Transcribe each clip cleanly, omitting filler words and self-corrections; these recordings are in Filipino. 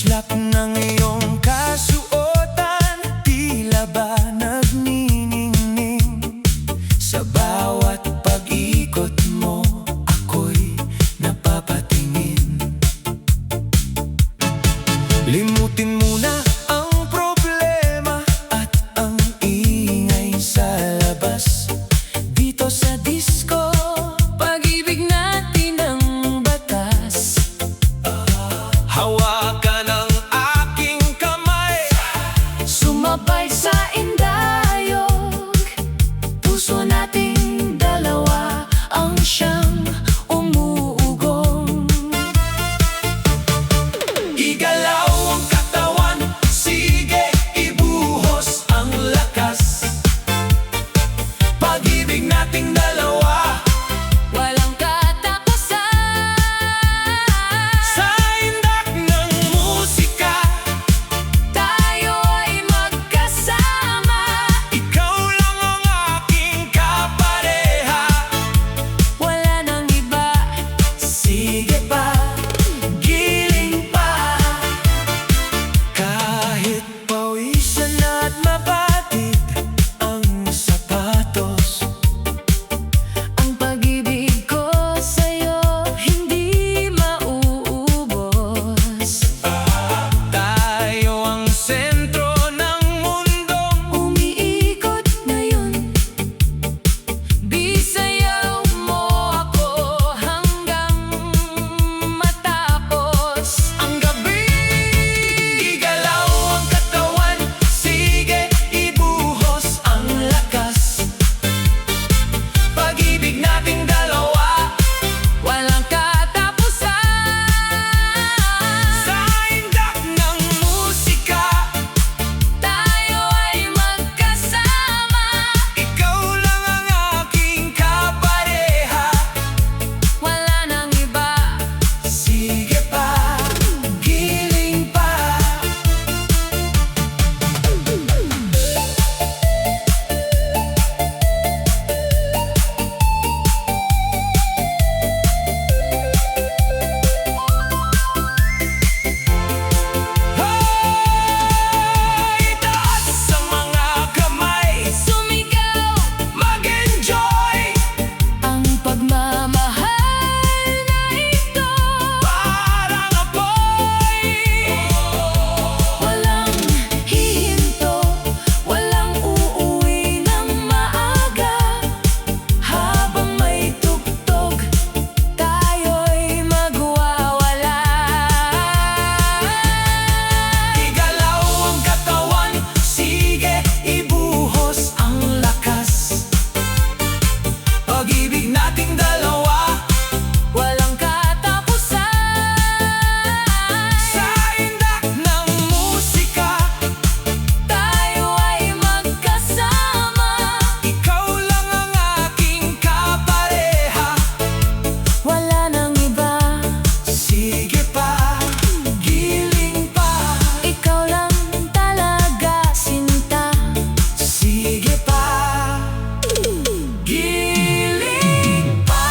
islap ng iyong kasuotan, tila ba nagniningning. Sa bawat pag-ikot mo, ako'y napapatingin. Limutin muna ang problema at ang ingay sa labas. Dito sa disco, pag-ibig natin ang batas. Hawakan ang aking kamay, sumabay sa indayog. Puso nating dalawa ang siyang umuugong. Igalaw ang katawan, sige ibuhos ang lakas. Pag-ibig nating dalawa, walang katapusan. sa indak ng musika, Tayo ay magkasama. ikaw lang ang aking kapareha. Wala nang iba. Sige pa, giling pa. Kahit pawisan at mabatid ang sapatos, Ang pag-ibig ko sa'yo hindi mauubos. tayo ang sentro ng mundong Umiikot ngayon, bisayaw mo ako hanggang matapos ang gabi. Igalaw ang katawan, sige ibuhos ang lakas. Pag-ibig nating dalawa, walang katapusan. sa indak ng musika, Tayo ay magkasama. ikaw lang ang aking kapareha. Wala nang iba. Sige pa, giling pa. Itaas sa mga kamay, Sumigaw mag-enjoy. ang pagmamahal na ito. Parang apoy, Walang hihinto, walang uuwi ng maaga. Habang may tugtog, tayo'y magwawala. igalaw ang katawan, sige ibuhos ang lakas. Pag-ibig nating dalawa, Walang katapusan. sa indak ng musika, Tayo ay magkasama. ikaw lang ang aking kapareha. Wala nang iba. Sige pa, giling pa. Ikaw lang talaga, sinta. Sige pa, giling pa.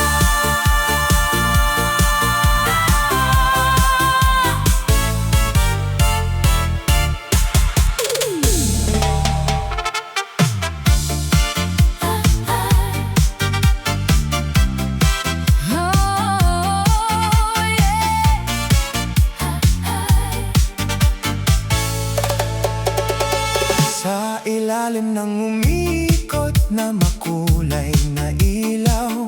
Sa ilalim ng umikot na makulay na ilaw,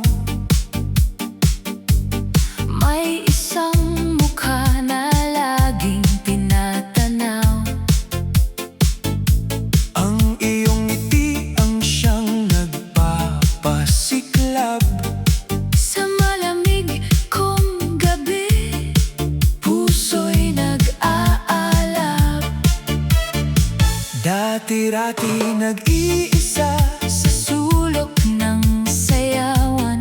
May isang mukha na laging tinatanaw. ang iyong ngiti ang siyang nagpapasiklab. Sa malamig kong gabi, puso'y nag-aalab. Dati-rati nag-iisa Sa sulok ng sayawan,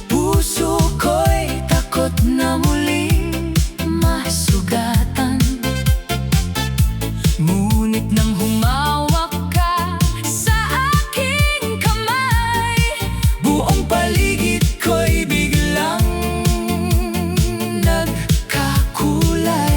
puso ko'y takot na muling masugatan. Ngunit nang humawak ka sa aking kamay, buong paligid ko'y biglang nagkakulay.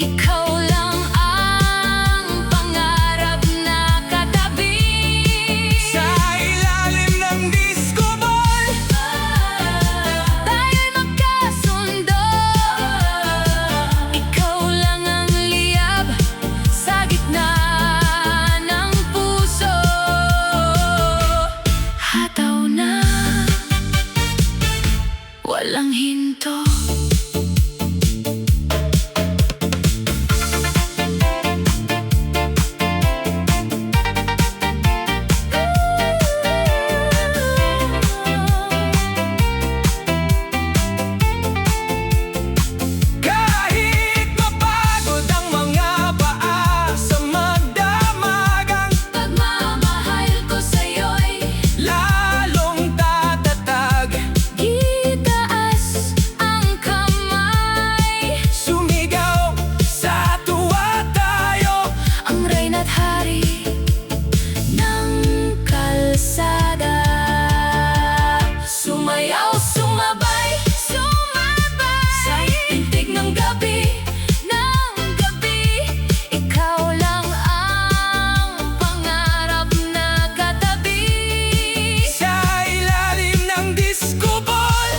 Ikaw lang ang pangarap na katabi. Sa ilalim ng disco ball, Tayo'y magkasundo. Ikaw lang ang liyab sa gitna ng puso. Hataw na, walang hinto. kahit mapagod ang mga paa sa magdamagang Pagmamahal ko sa'yo'y lalong tatatag. itaas ang kamay. Sumigaw sa tuwa tayo, Ang reyna't hari ng kalsada. Sumayaw, sumabay, sumabay sa tintig ng gabi, Ikaw lang ang pangarap na katabi. sa ilalim ng disco ball.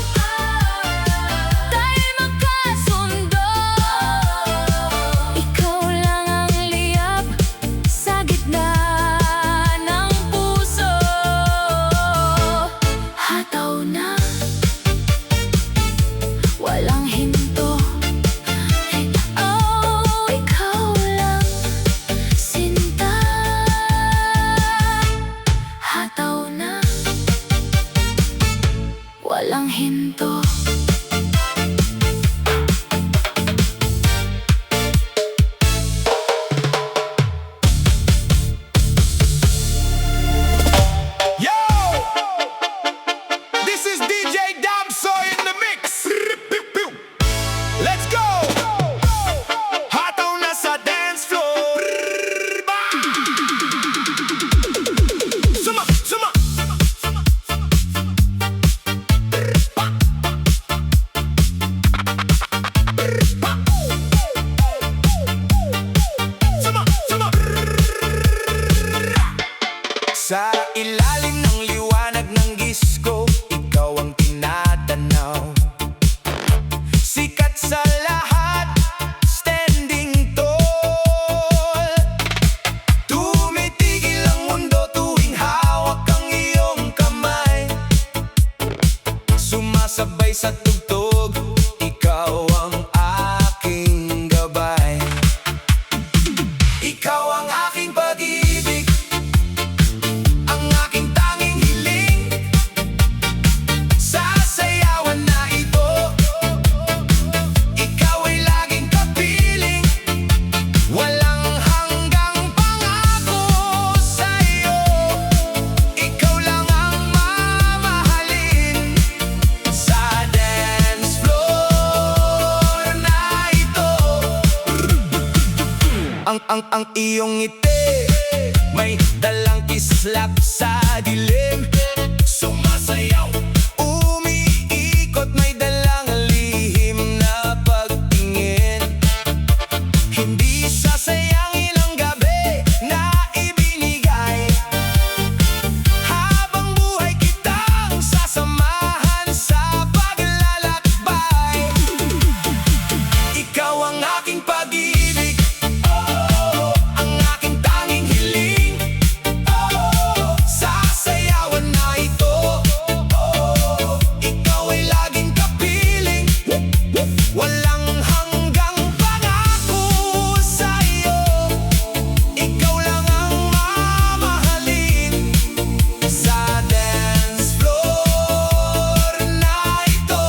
Tayo'y magkasundo. Ikaw lang ang liyab sa gitna ng puso. Hataw na, walang hinto. Oh, ikaw lang, sinta. Hataw na, walang hinto. Yo! This is DJ Damsoy in the mix. Let's go! Hataw na sa dance floor. Suma, suma. Suma, suma. Sa ilalim ng liwanag ng disco, ikaw ang tinatanaw. Sikat sa lahat, standing tall. Tumitigil ang mundo tuwing hawak ang iyong kamay. Sumasabay sa tugtog, ikaw ang aking gabay. Ikaw ang aking pag-ibig, ang aking tanging hiling. Sasayawan na ito, ikaw ay laging kapiling. Walang hanggang pangako sa'yo, ikaw lang ang mamahalin. Sa dance floor na ito, ang iyong ngiti may dalang kislap sa dilim. Sumasayaw, umiikot, may dalang lihim na pagtingin. Hindi sasayangin ang gabi na ibinigay. Habang buhay kitang sasamahan sa paglalakbay. Ikaw ang aking pag-ibig, ang aking tanging hiling. Sasayawan na ito, ikaw ay laging kapiling. Walang hanggang pangako sa'yo, ikaw lang ang mamahalin. Sa dance floor na ito,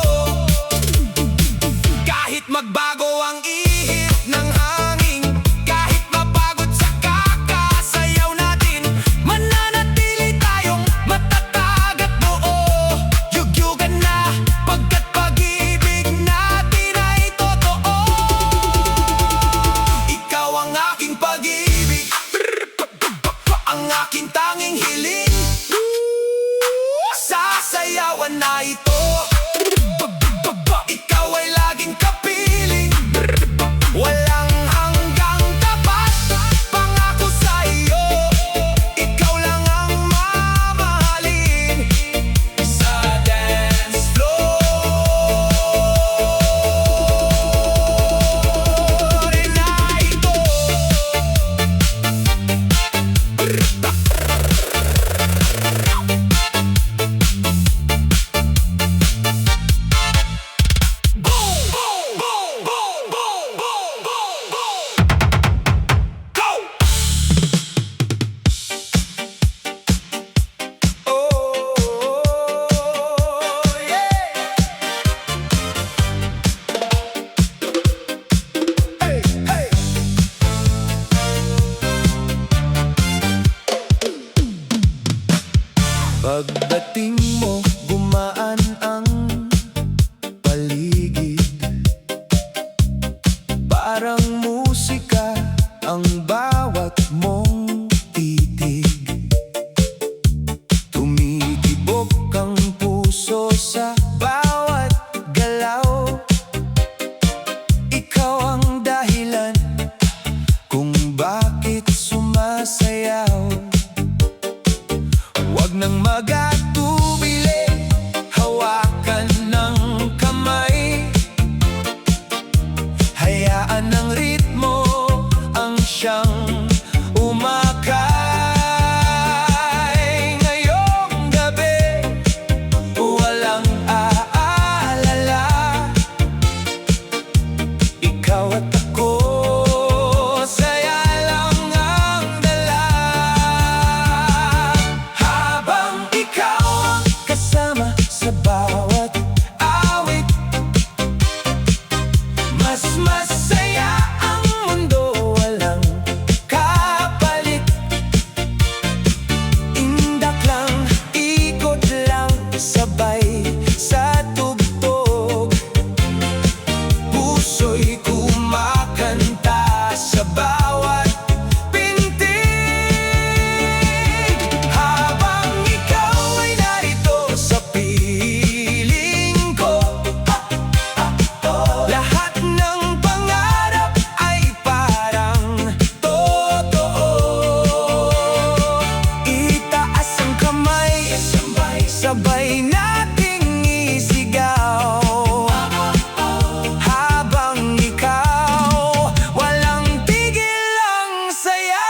kahit magbago ang ihip ng hangin, kahit mapagod sa kakasayaw natin, mananatili tayong matatag at buo. Yugyugan na, pagkat pag-ibig natin ay totoo. Ikaw ang aking pag-ibig, ang aking tanging hiling. Sasayawan na ito, ikaw ay laging kapiling. Walang Parang musika ang bawat mong titig. Tumitibok ang puso sa bawat galaw. Ikaw ang dahilan kung bakit sumasayaw. Huwag nang magatubili, hawakan ng kamay. Hayaan ng ritmo ang siyang umakay. Ngayong gabi, walang aalala. Ikaw at ako, saya lang ang dala. Habang ikaw ang kasama sa bawat awit, mas masaya ang mundo, walang kapalit. Indak lang, ikot lang, sabay sa tugtog. Puso'y kumakanta sa bawat pintig. Habang ikaw ay narito sa piling ko, lahat ng pangarap ay parang totoo. Itaas ang kamay, sabay nating isigaw. Habang ikaw, walang tigil ang sayaw.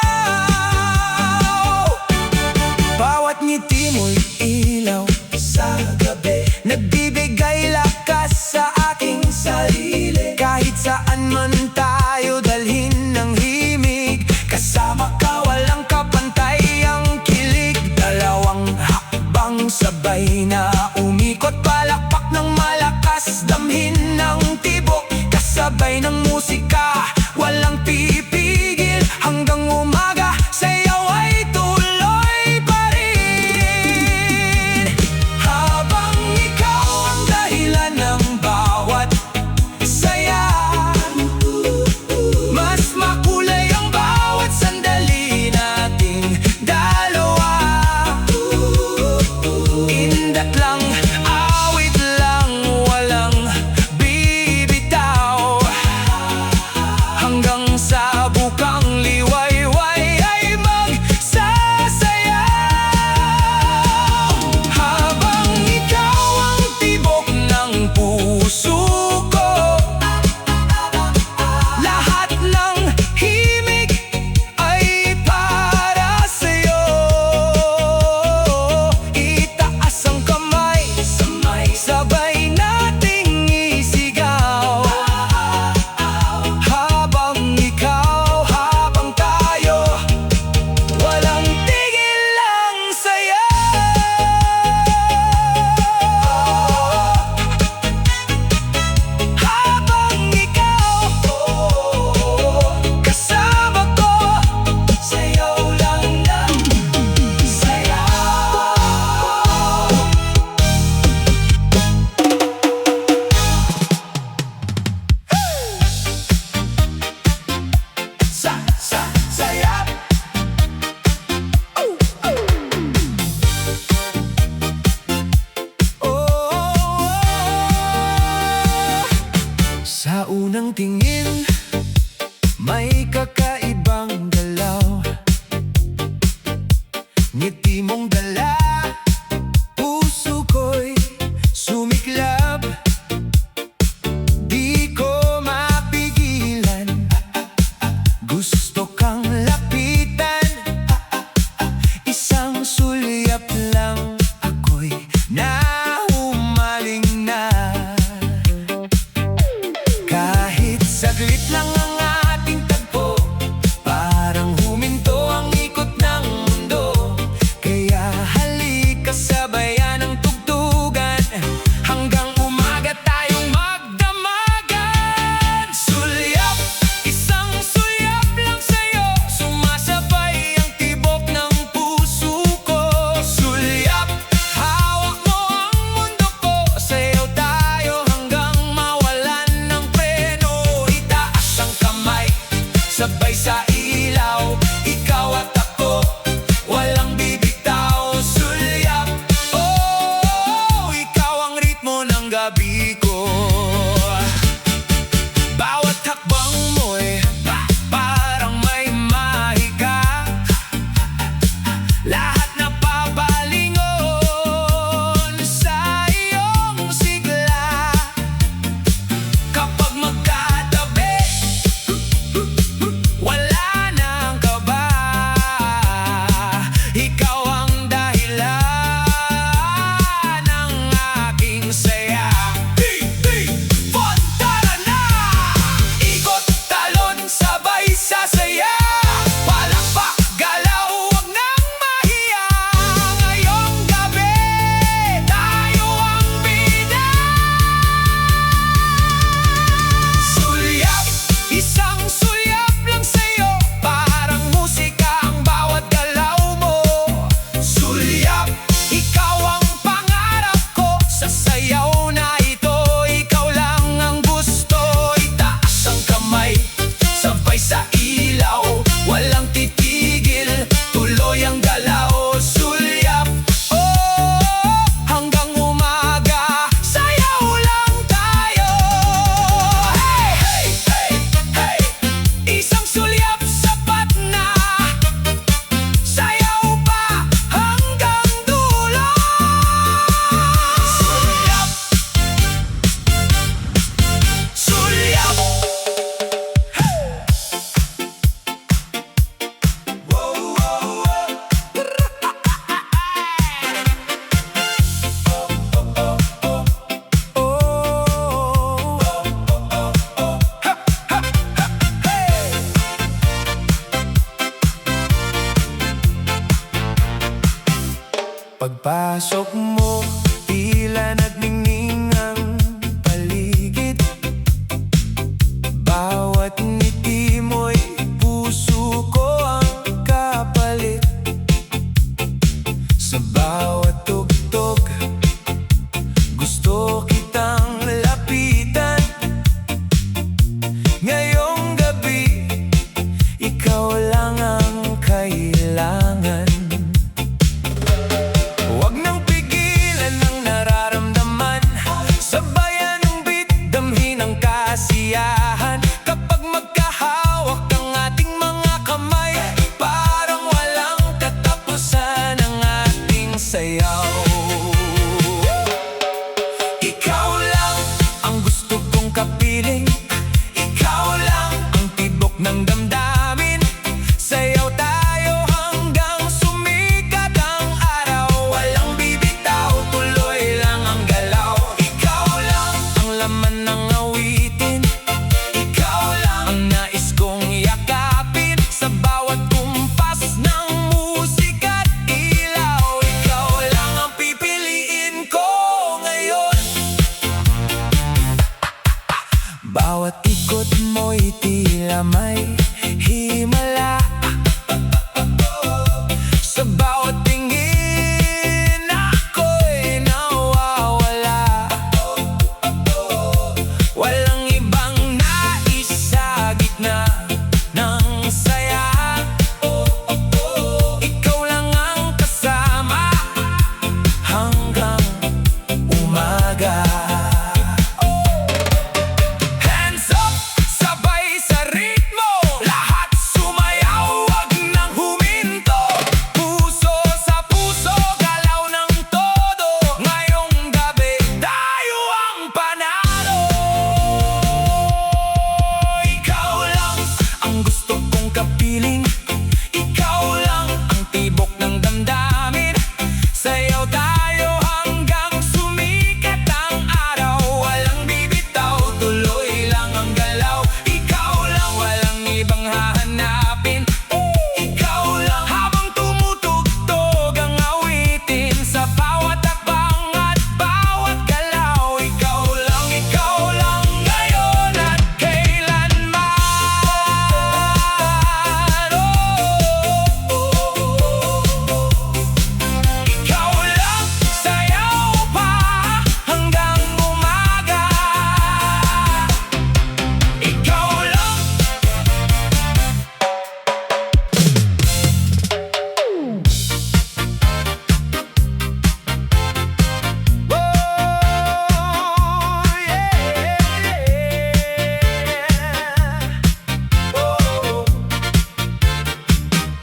Bawat ngiti mo'y ilaw sa gabi, nagbibigay lakas sa aking sarili. Kahit saan man tayo dalhin ng himig, kasama ka walang kapantay ang kilig. Dalawang hakbang sabay na umikot, palakpak ng malakas, damhin ng tibok. Kasabay ng musika, walang pipigil. Hanggang umaga, sayaw ay tuloy pa rin. Habang ikaw ang dahilan ng bawat saya, mas makulay ang bawat sandali nating dalawa. Indat lang, awit lang, walang bibitaw. Hanggang sa bukang liwayway ay magsasayaw. Habang ikaw ang tibok ng puso ko, lahat ng himig ay para sa'yo. Itaas ang kamay, sabay nating isigaw. Habang ikaw, habang tayo, walang tigil ang sayaw. Habang ikaw, kasama ko, sayaw lang ng sayaw. Sayap. Sa unang tingin, may kakaibang galaw. Ngiti mong dala, puso ko'y sumiklab. Di ko mapigilan, gusto kang lapitan. Isang sulyap lang, ako'y nahumaling na. Kahit saglit lang ang ating tagpo, parang huminto ang ikot ng mundo. Kaya halika, sabayan ang tugtugan, hanggang umaga tayong magdamagan. Sulyap, isang sulyap lang sa'yo, sumasabay ang tibok ng puso ko. Sulyap, hawak mo ang mundo ko, sayaw tayo hanggang mawalan ng preno. Itaas ang kamay, sabay sa ilaw. Ikaw at ako, walang bibitaw. Sulyap, oh, ikaw ang ritmo ng gabi ko. Bawat hakbang mo'y parang may mahika. Lahat napapalingon sa iyong sigla. Kapag magkatabi, wala nang kaba. Ikaw ang dahilan ng aking saya. Fun, tara na! Ikot, talon, sabay sasaya. Palakpak, galaw, wag nang mahiya. Ngayong gabi, tayo ang bida. Sulyap, isang sulyap lang sa'yo. Parang musika ang bawat galaw mo. Sulyap, ikaw ang pangarap ko. Sa sayaw na ito, ikaw lang ang gusto. Itaas ang kamay, sabay sa ilaw. Walang titigil, tuloy ang galaw. Sulyap, oh, hanggang umaga, sayaw lang tayo. Hey, hey, hey, hey, isang sulyap sapat na. Sayaw pa hanggang dulo. Sulyap, sulyap. Wow, wow, wow. Pagpasok mo, tila nagningning ang paligid. Bawat ngiti mo'y puso ko ang kapalit. Sa bawat tugtog, gusto kitang lapitan. Ngayong gabi, ikaw lang ang kailangan. Huwag nang pigilan ang nararamdaman. Sabayan ng beat, damhin ang kasiyahan. Kapag magkahawak ang ating mga kamay, parang walang katapusan ang ating sayaw. Ikaw lang ang gusto kong kapiling. Ikaw lang ang tibok ng damdamin. Sayaw tayo hanggang sumikat ang araw. Walang bibitaw, tuloy lang ang galaw. Ikaw lang ang laman ng awitin. Ikaw lang ang nais kong yakapin. Sa bawat kumpas ng musika't ilaw, ikaw lang ang pipiliin ko ngayon. Bawat ikot mo'y tila may himala. Sa bawat tingin ako'y nawawala. Walang ibang nais sa gitna ng saya. Ikaw lang ang kasama hanggang umaga. Hands up, sabay sa ritmo.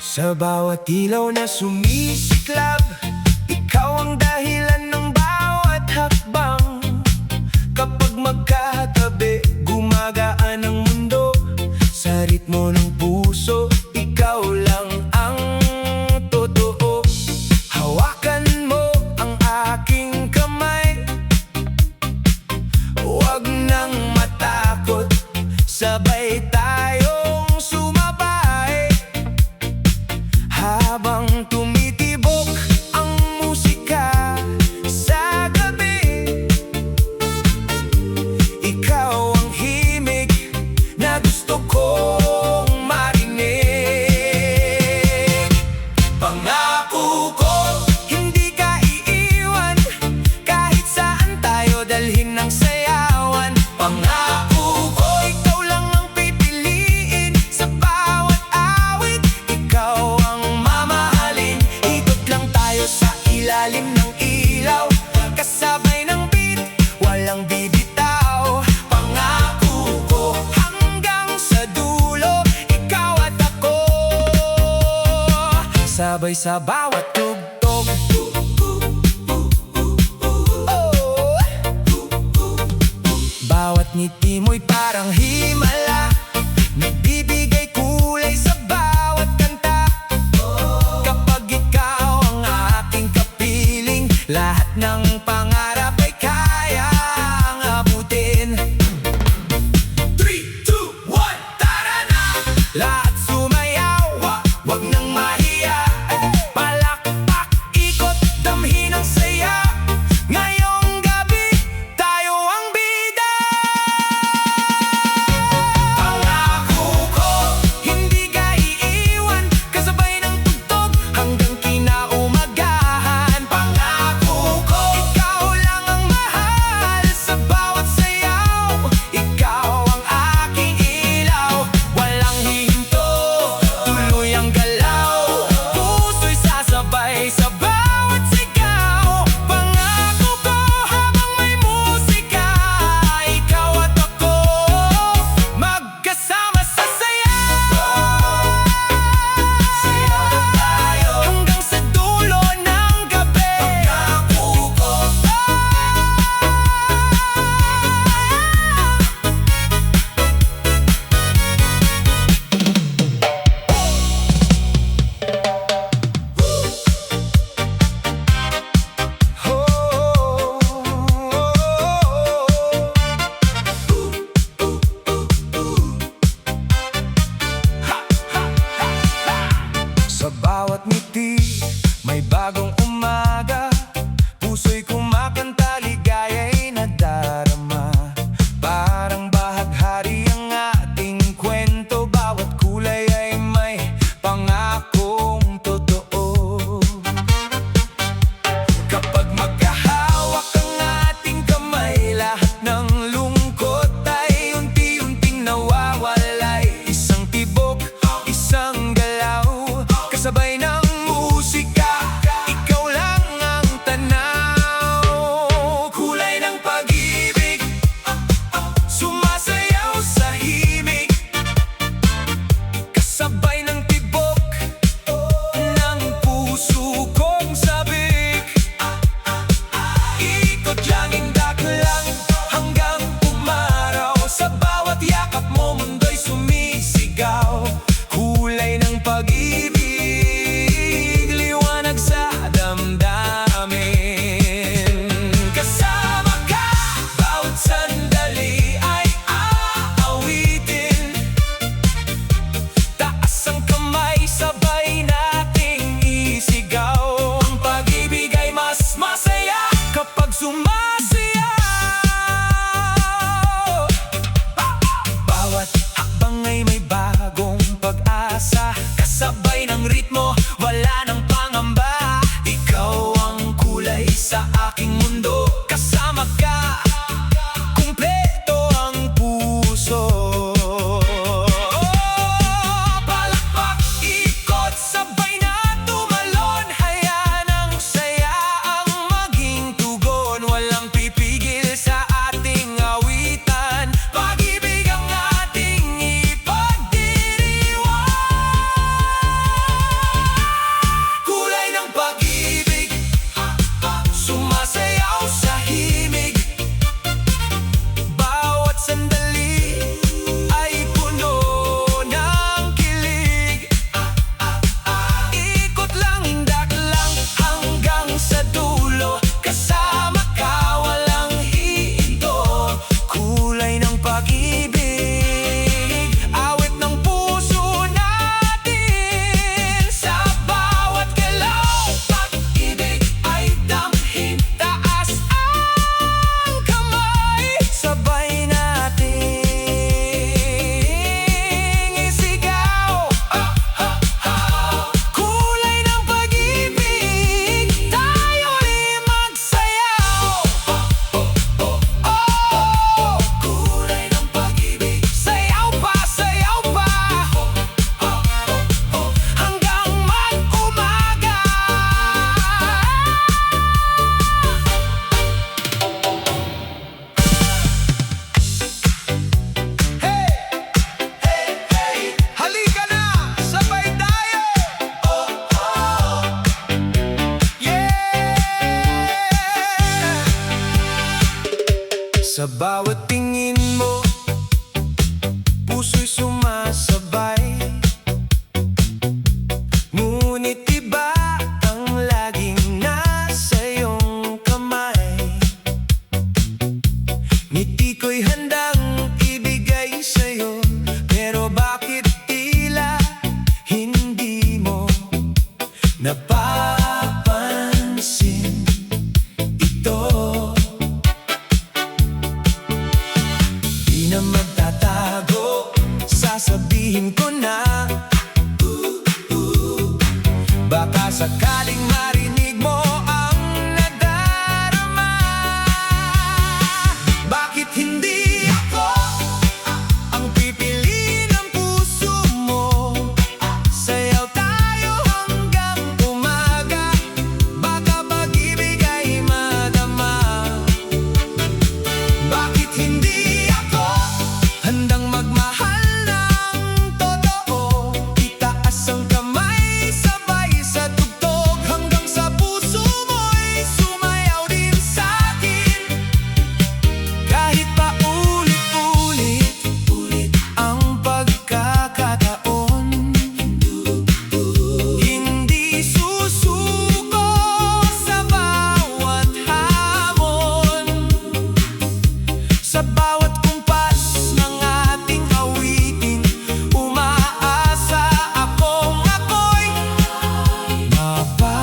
Sa bawat ilaw na sumisiklab, ikaw ang dahilan ng bawat hakbang. Kapag magkatabi, gumagaan ang mundo. Sa ritmo ng puso, ikaw lang ang totoo. Hawakan mo ang aking kamay, huwag nang matakot, sabay tayong sumabay. Habang tumitibok ang musika sa gabi, ikaw ang himig na gusto kong marinig. Pangako ko, hindi ka iiwan, kahit saan tayo dalhin ng sayawan. Pangako ko, ikaw lang ang pipiliin sa bawat awit, ikaw ang mamahalin. Ikot lang tayo sa ilalim ng ilaw, kasabay ng beat, walang bibitaw. Pangako ko, hanggang sa dulo, ikaw at ako, sabay sa bawat tugtog. Oh. Bawat ngiti mo'y parang himala, nagbibigay kulay sa bawat kanta. Kapag ikaw ang aking kapiling, lahat ng pangarap ay kayang abutin. 3, 2, 1, tara na! Lahat sumayaw, wag nang mahiya. Palakpak, ikot, damhin ang saya. Ngayong gabi, tayo ang bida. Pangako ko, hindi ka iiwan, kasabay ng tugtog hanggang kinaumagahan. Pangako ko, ikaw lang ang mahal sa bawat sayaw, ikaw ang aking ilaw, walang hihinto. bawat tingin mo, puso'y sumasabay. Ngunit iba ang laging nasa iyong kamay. Ngiti ko'y handang ibigay sa'yo, pero bakit tila hindi mo napapansin ito? Di na magtatago, sasabihin ko na baka sakaling marinig mo ang nadarama. Bakit hindi ako ang pipiliin ng puso mo? Sayaw tayo hanggang umaga, baka pag-ibig ay madama. Bakit hindi ako handang magmahal ng totoo? Itaas ang kamay, sabay sa tugtog, hanggang sa puso mo'y sumayaw din sa'kin. Kahit pa ulit-ulit ang pagkakataon, hindi susuko sa bawat hamon. Sa bawat kumpas ng ating awitin, umaasa akong ako'y mapapansin.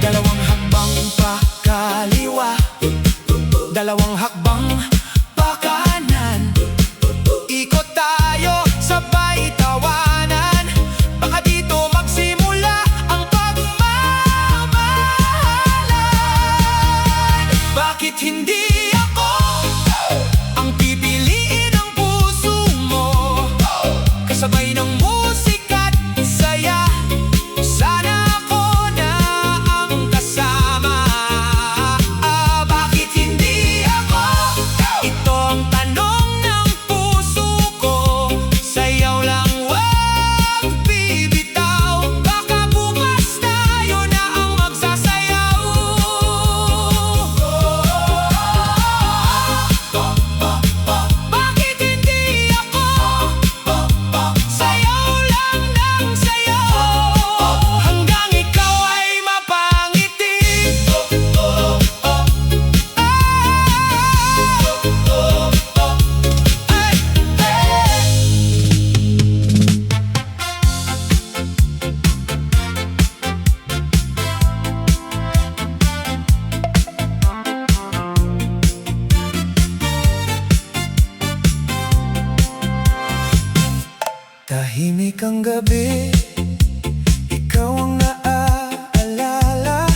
Dalawang hakbang pa kaliwa, dalawang hakbang pa kanan. Ikot tayo, sabay tawanan, baka dito magsimula ang pagmamahalan. Bakit hindi ako ang pipiliin ng puso mo? Kasabay ng musika't saya, sana ako na ang kasama. Bakit hindi ako? Ito ang tanong ng puso ko. Sayaw lang, wag bibitaw, baka bukas tayo na ang magsasayaw. Bakit hindi ako? Sayaw lang ng sayaw, hanggang ikaw ay mapangiti. Tahimik ang gabi, ikaw ang naaalala.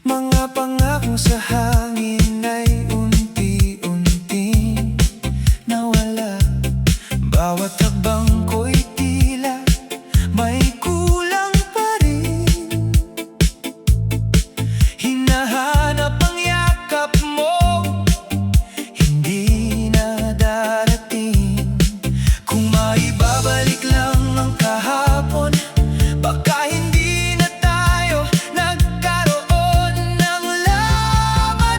Mga pangako sa hangin ay unti-unting nawala. Bawat hakbang ko'y tila may kulang pa rin. Hinahanap ang yakap mo, hindi na darating. Kung maibabalik lang ang kahapon, baka hindi na tayo nagkaroon ng laman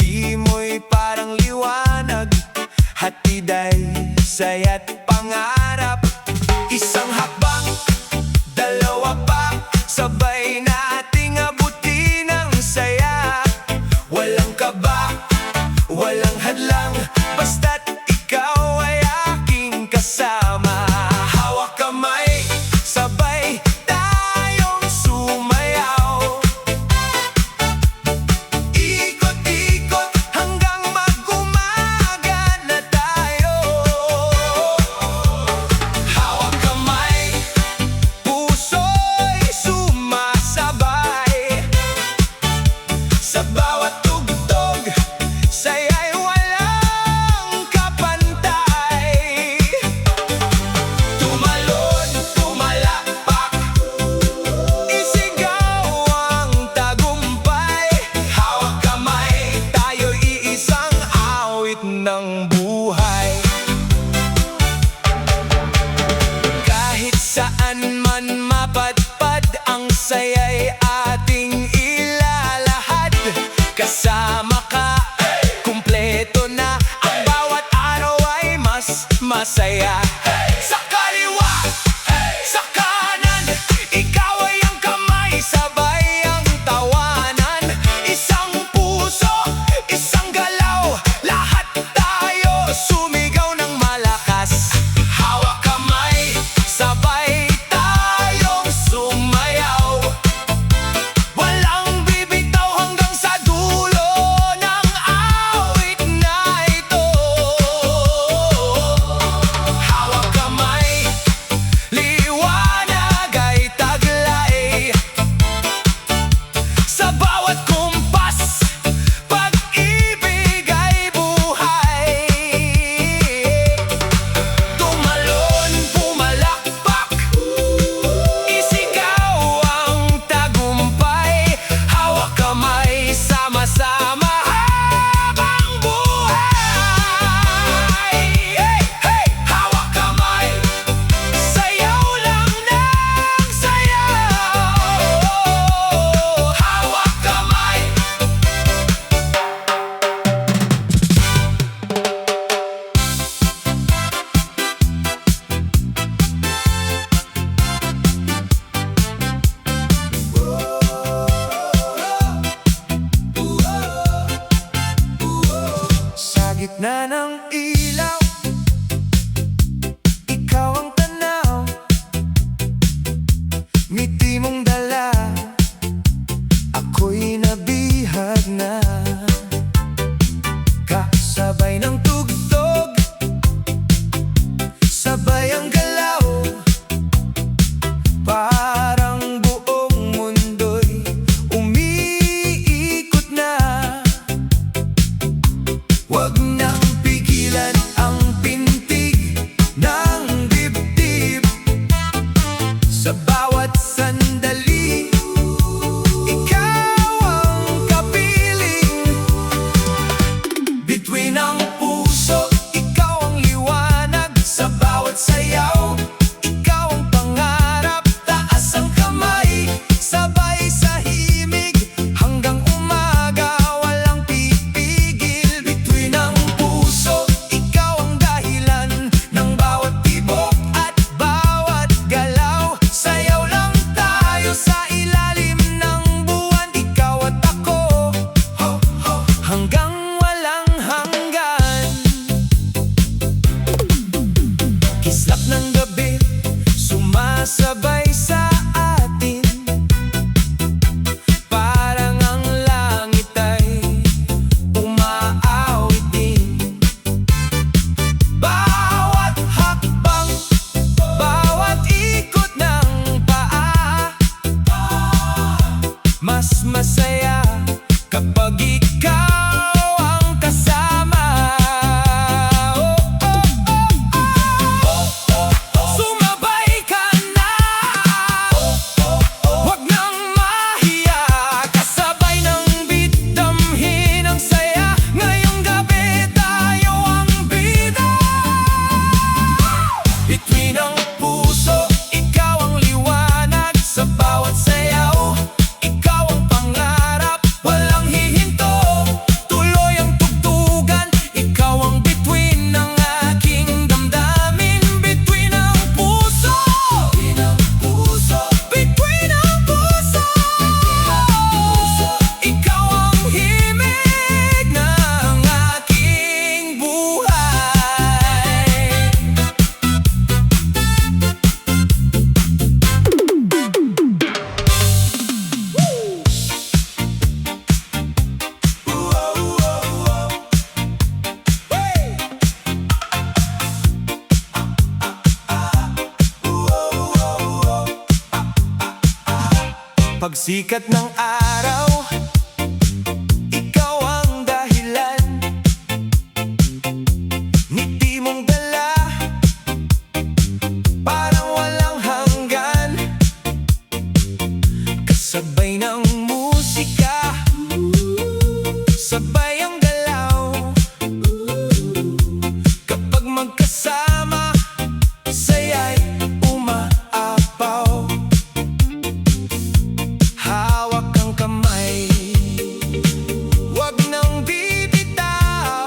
ngiti mo'y parang liwanag, hatid ay saya't pangarap. Isang hakbang, dalawa pa, sabay nating abutin ang saya. Walang kaba, walang hadlang, basta't ikaw ay aking kasama. Hawak kamay, sabay tayong sumayaw. Ikot-ikot hanggang mag-umaga na tayo. Hawak kamay, puso'y sumasabay. Sa bawat tugtog, saya'y walang kapantay. Tumalon, tumalakpak, isigaw ang tagumpay. Hawak kamay, tayo'y iisang awit ng buhay. Kahit saan man mapadpad, ang saya'y ating ilalahad. Kasama ka, kumpleto na, ang bawat araw ay mas masaya. Sa kaliwa, sa kanan, ikaw ay ang kamay, sabay ang tawanan. Isang puso, isang galaw, lahat tayo sumigaw ng malakas. Hawak kamay, sabay tayong sumayaw. Walang bibitaw hanggang sa dulo ng awit na ito. Hawak kamay, liwanag ay taglay. Sa bawat kumpas, pag-ibig ay buhay. Tumalon, pumalakpak, isigaw ang tagumpay. Hawak kamay, sama-sama habang buhay. Hey, hey! Hawak kamay, sayaw lang ng sayaw. Hawak kamay. Sa gitna ng ilaw, ikaw ang tanaw, ngiti mong dala, ako'y nabihag na. Kasabay ng tugtog, sabay ang galaw, parang buong mundo'y umiikot na. Huwag nang pigilan ang pintig ng dibdib. Sa bawat sandali, ikaw ang kapiling. Bituin ang puso, ikaw ang liwanag. Sa bawat sayaw, ikaw ang pangarap. Taas ang kamay, sabay sa himig, hanggang umaga walang pipigil. Bituin ang puso, ikaw ang dahilan ng bawat tibok at bawat galaw. Sayaw lang tayo sa ilalim ng buwan, ikaw at ako, hanggang walang hanggan. pagsikat ng araw, ikaw ang dahilan. Ngiti mong dala, parang walang hanggan. Kasabay ng musika, sabay ang galaw. Kapag magkasama, saya'y umaapaw. Hawak ang kamay, wag nang bibitaw.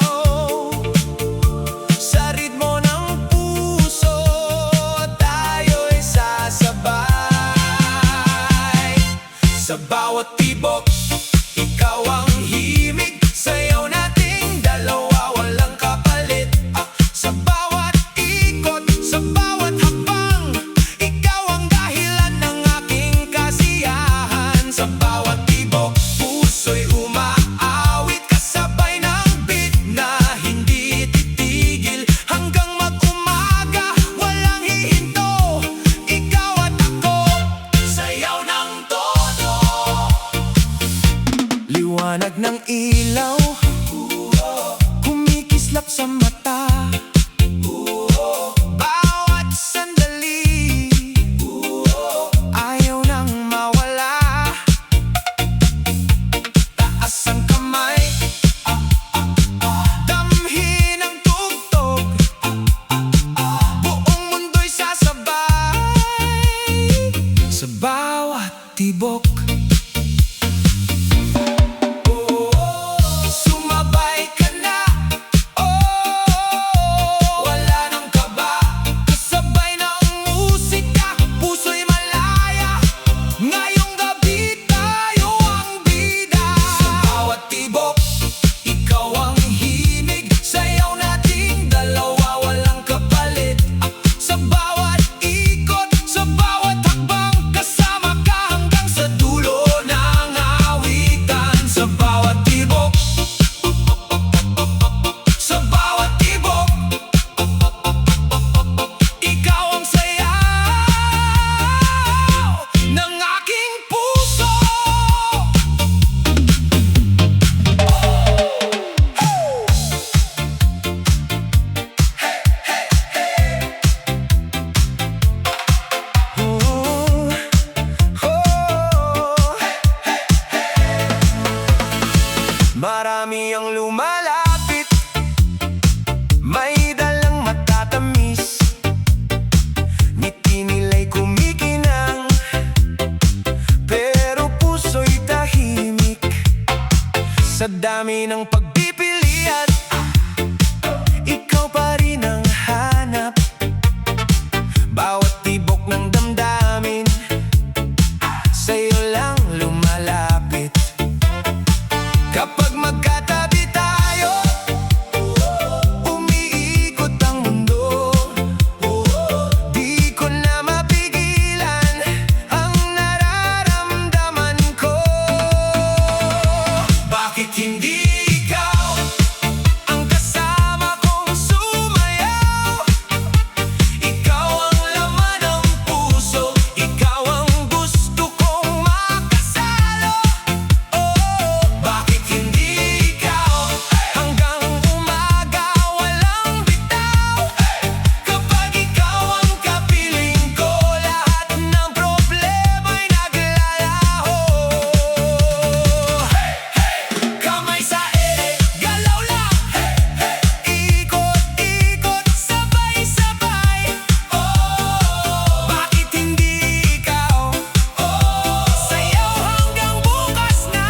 Sa ritmo ng puso, tayo'y sasabay. Sa bawat tibok, ikaw ang himig. Sayaw nating dalawa, walang kapalit. Sa bawat ikot, sa bawat hakbang, ikaw ang dahilan ng aking kasiyahan. Sa bawat tibok, puso'y umaawit, kasabay ng beat na hindi titigil. Hanggang mag-umaga, walang hihinto. Ikaw at ako, sayaw ng todo. Liwanag ng ilaw, kumikislap sa mata. Bawat sandali, ayaw nang mawala. Taas ang kamay, damhin ang tugtog. Buong mundo'y sasabay. Sa bawat tibok, sumabay ka na. Wala nang kaba, kasabay ng musika, puso'y malaya. Ngayong gabi tayo ang bida. Sa bawat tibok, ikaw ang himig. Sayaw nating dalawa, walang kapalit. Sa bawat ikot, sa bawat hakbang, kasama ka hanggang sa dulo ng awitan. Sa bawat tibok, sa bawat tibok, ikaw ang sayaw ng aking puso. Marami ang lumalapit, may dalang matatamis. Ngiti nila'y kumikinang, pero puso'y tahimik. Sa dami ng pagpipilian, ikaw pa rin ang hanap. Bawat tibok ng damdamin, sa'yo lang lumalapit. Kapag magkatabi tayo, umiikot ang mundo. Di ko na mapigilan ang nararamdaman ko. Bakit hindi ikaw ang kasama kong sumayaw? Ikaw ang laman ng puso, ikaw ang gusto kong makasalo. Bakit hindi ikaw hanggang umaga, walang bitaw? Kapag ikaw ang kapiling ko, lahat ng problema'y naglalaho. Kamay sa ere, galaw lang. Ikot-ikot, sabay-sabay. Bakit hindi ikaw? Sayaw hanggang bukas na.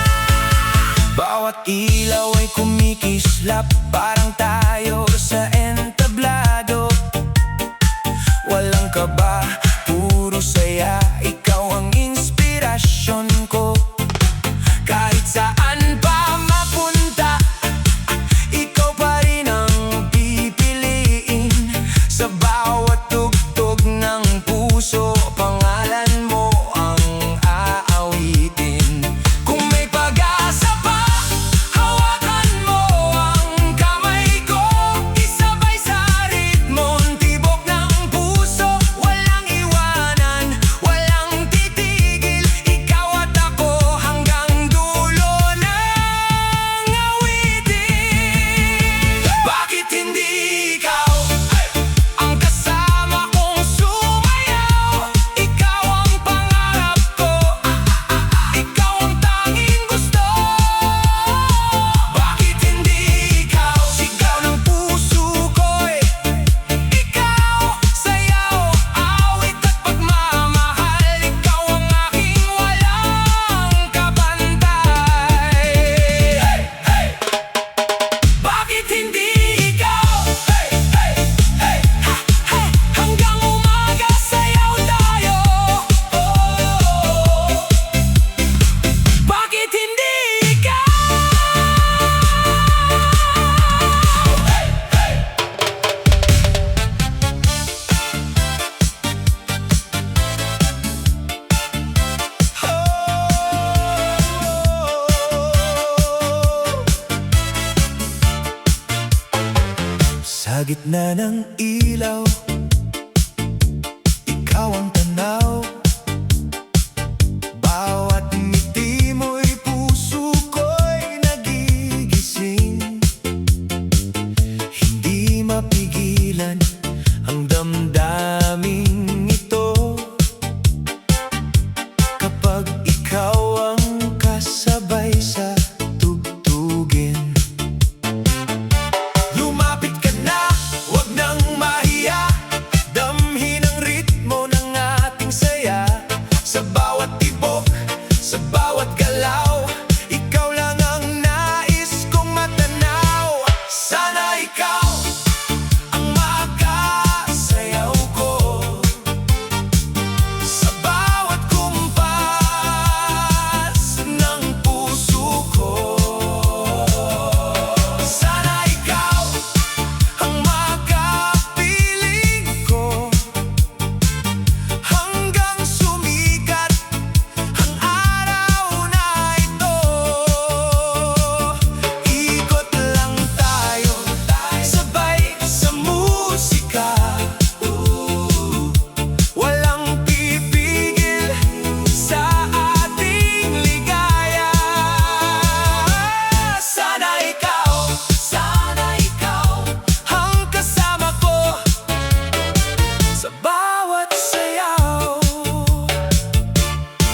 Bawat ilaw ay kumikislap, parang tayo sa entablado. Walang kaba, puro saya, ikaw ang inspirasyon ko. Kahit saan pa mapunta, ikaw pa rin ang pipiliin. Sa bawat tugtog ng puso, pangalan mo ang aawitin. Kung may pag-asa pa, hawakan mo ang kamay Sa gitna ng ilaw, ikaw ang tanaw. Bawat ngiti mo'y puso ko'y nagigising. Hindi mapigilan ang damdaming ito kapag ikaw ang kasabay sa tugtugin. Lumapit ka na, wag nang mahiya. Damhin ang ritmo ng ating saya. Sa bawat tibok, sa bawat galaw, ikaw lang ang nais kong matanaw. Sana ikaw ang makasayaw ko sa bawat kumpas ng puso ko. Sana ikaw ang makapiling ko hanggang sumikat ang araw na ito. Ikot lang tayo, sabay sa musika. Walang pipigil sa ating ligaya. Sana ikaw ang kasama ko sa bawat sayaw.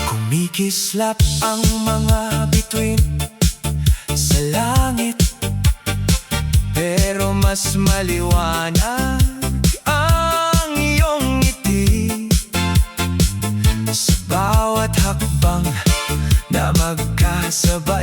Kumikislap ang mga bituin sa langit, pero mas maliwanag ang iyong ngiti. Sa bawat hakbang na magkasabay,